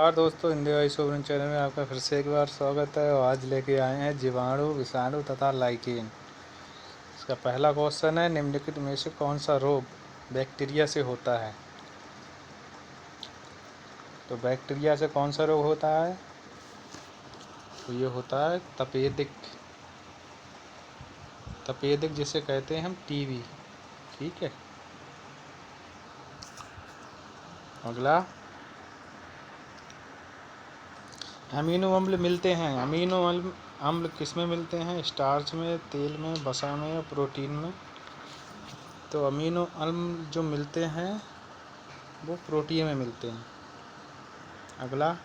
और दोस्तों, Hindi Y sovereign channel में आपका फिर से एक बार स्वागत है। और आज लेके आए हैं जीवाणु, विषाणु तथा लाइकेन। इसका पहला क्वेश्चन है, निम्नलिखित में से कौन सा रोग बैक्टीरिया से होता है? तो बैक्टीरिया से कौन सा रोग होता है? तो ये होता है तपेदिक। तपेदिक जिसे कहते हैं हम टीबी। ठीक है। अगला, अमीनो अम्ल मिलते हैं। अमीनो अम्ल किस में मिलते हैं? स्टार्च में, तेल में, वसा में या प्रोटीन में? तो अमीनो अम्ल जो मिलते हैं वो प्रोटीन में मिलते हैं। अगला,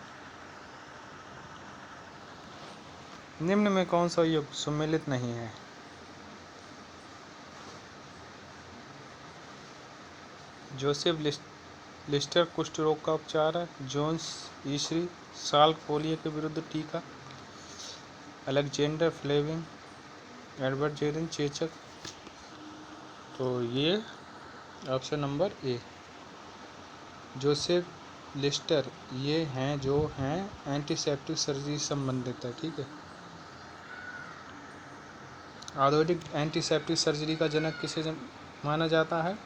निम्न में कौन सा युग सुमेलित नहीं है? जोसेफ लिस्टर कुष्ठ रोग का उपचार है। जोन्स ईसरी साल्क पोलियो के विरुद्ध टीका। अलेक्जेंडर फ्लेमिंग, एडवर्ड जेरिन चेचक। तो ये ऑप्शन नंबर ए, जोसेफ लिस्टर, ये हैं जो हैं एंटीसेप्टिक सर्जरी संबंधित है। ठीक है। आधुनिक एंटीसेप्टिक सर्जरी का जनक किसे माना जाता है?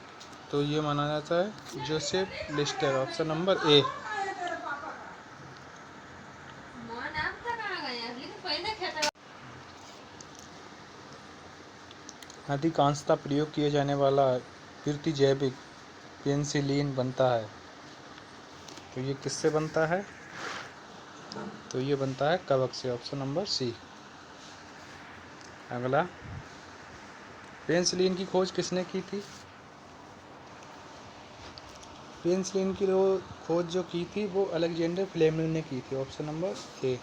तो ये माना जाता है जोसेफ लिस्टर, ऑप्शन नंबर ए। अधिकांशतः प्रयोग किए जाने वाला प्रतिजैविक पेनिसिलिन बनता है। तो ये किससे बनता है? तो ये बनता है कवक से, ऑप्शन नंबर सी। अगला, पेनिसिलिन की खोज किसने की थी? पेनिसिलिन की खोज जो की थी वो अलेक्जेंडर फ्लेमिंग ने की थी, ऑप्शन नंबर ए।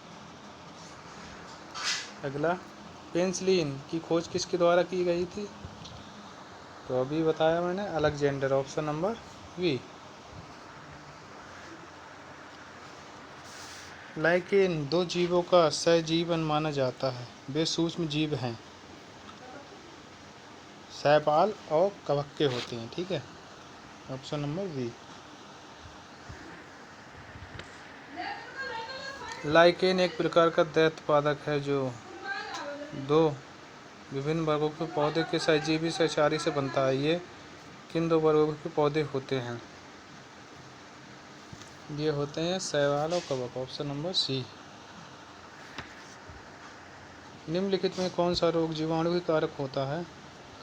अगला, पेनिसिलिन की खोज किसके द्वारा की गई थी? तो अभी बताया मैंने, Alexander, option number B. Lichen दो जीवों का सहजीवन माना जाता है। वे सूक्ष्म जीव हैं, शैवाल और कवक के होते हैं। ठीक है, ऑप्शन नंबर बी। लाइकेन एक प्रकार का दैत्य पादप है जो दो विभिन्न वर्गों के पौधे के सहजीवी सहचारी से बनता है। ये किन दो वर्गों के पौधे होते हैं? ये होते हैं शैवाल और कवक, ऑप्शन नंबर सी। निम्नलिखित में कौन सा रोग जीवाणु के कारक होता है,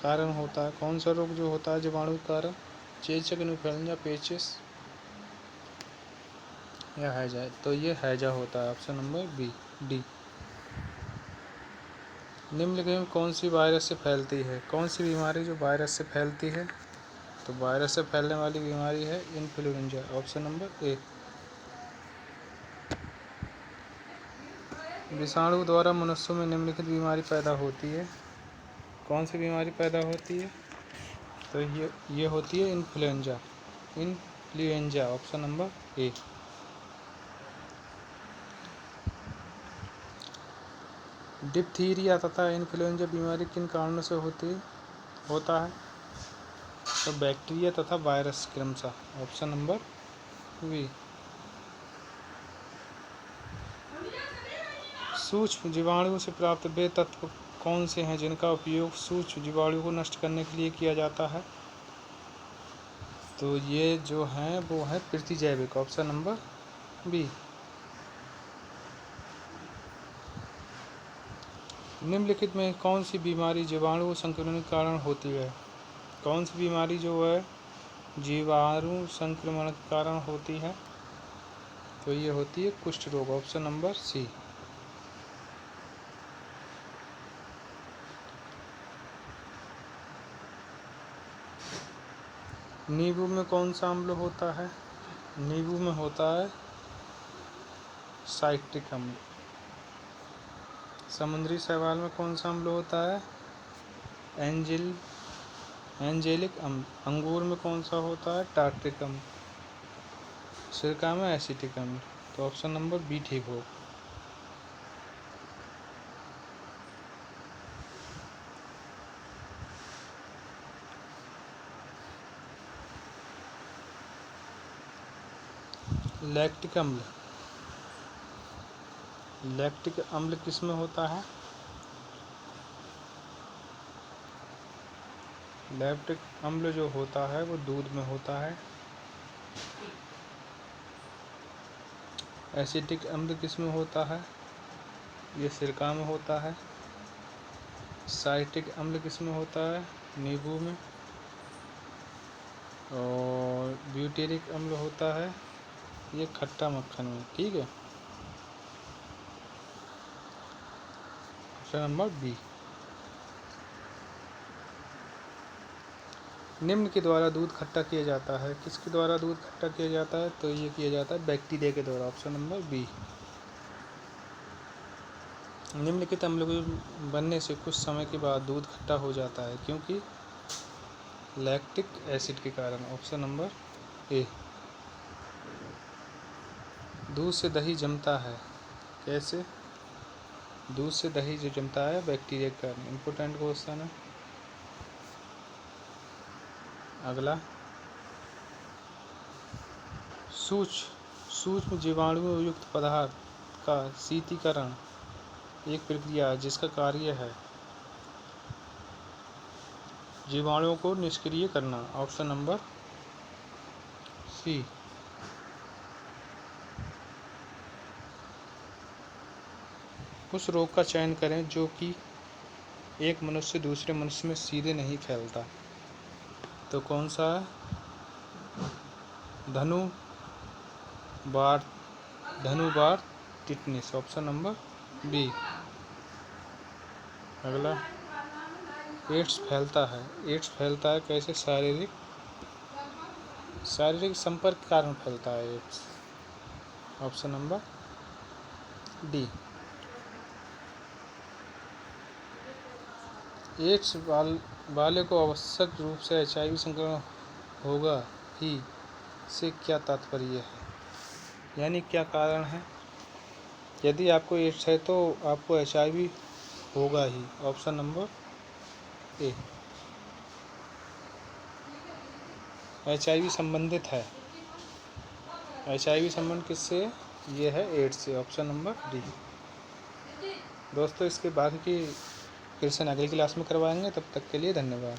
कारण होता है? कौन सा रोग जो होता है जीवाणु के कारण? चेचक, इन्फ्लुएंजा, पेचिस या हैजा? तो ये हैजा होता है, ऑप्शन नंबर बी, डी। निम्नलिखित में कौन सी वायरस से फैलती है? कौन सी बीमारी जो वायरस से फैलती है? तो वायरस से फैलने वाली बीमारी है इन्फ्लुएंजा, ऑप्शन नंबर ए। विषाणु द्वारा मनुष्यों में निम्नलिखित बीमारी पैदा होती है। कौन सी बीमारी पैदा होती है? तो ये होती है इन्फ्लुएंजा। इन्फ्लुएंजा, ऑप्शन नंबर ए। डिप्थीरिया तथा इन्फ्लुएंजा बीमारी किन कारणों से होता है? तो बैक्टीरिया तथा वायरस क्रमशः, ऑप्शन नंबर बी। सूक्ष्म जीवाणुओं से प्राप्त वे तत्व कौन से हैं जिनका उपयोग सूक्ष्म जीवाणु को नष्ट करने के लिए किया जाता है? तो ये जो हैं वो है प्रतिजैविक, ऑप्शन नंबर बी। निम्नलिखित में कौन सी बीमारी जीवाणु संक्रमण के कारण होती है? कौन सी बीमारी जो है जीवाणु संक्रमण के कारण होती है? तो ये होती है कुष्ठ रोग, ऑप्शन नंबर सी। नींबू में कौन सा अम्ल होता है? नींबू में होता है साइट्रिक अम्ल। समुद्री शैवाल में कौन सा अम्ल होता है? एंजेलिक अम्ल। अंगूर में कौन सा होता है? टार्ट्रिक अम्ल। सिरका में एसिटिक अम्ल। तो ऑप्शन नंबर बी ठीक हो। लैक्टिक अम्ल लैक्टिक अम्ल किस में होता है? लैक्टिक अम्ल जो होता है वो दूध में होता है। एसिटिक अम्ल किस में होता है? ये सिरका में होता है। साइट्रिक अम्ल किस में होता है? नींबू में। और ब्यूटेरिक अम्ल होता है ये खट्टा मक्खन में। ठीक है, ऑप्शन नंबर बी। निम्न के द्वारा दूध खट्टा किया जाता है। किसके द्वारा दूध खट्टा किया जाता है? तो ये किया जाता है बैक्टीरिया के द्वारा। Option number B. निम्नलिखित अम्ल के बनने से कुछ समय के बाद दूध खट्टा हो जाता है क्योंकि लैक्टिक एसिड के कारण। ऑप्शन नंबर ए। दूध से दही जमता है। कैसे? दूध से दही जो जमता है बैक्टीरिया के कारण। इम्पोर्टेंट क्वेश्चन है। अगला, सूक्ष्म जीवाणु युक्त पदार्थ का शीतलीकरण एक प्रक्रिया है जिसका कार्य है जीवाणुओं को निष्क्रिय करना। Option number C. उस रोग का चयन करें जो कि एक मनुष्य से दूसरे मनुष्य में सीधे नहीं फैलता। तो कौन सा है? धनुबार टिटनिस। Option number B. अगला, एड्स फैलता है। एड्स फैलता है कैसे? शारीरिक संपर्क के कारण फैलता है AIDS. Option number D. AIDS वाले को आवश्यक रूप से HIV संक्रमण होगा ही से क्या तात्पर्य है? यानी क्या कारण है? यदि आपको एड्स है तो आपको HIV होगा ही। Option number A. HIV संबंधित है। HIV संबंध किससे? ये है एड्स से। Option number D. दोस्तों, इसके बाकी की क्वेश्चन अगली क्लास में करवाएंगे। तब तक के लिए धन्यवाद।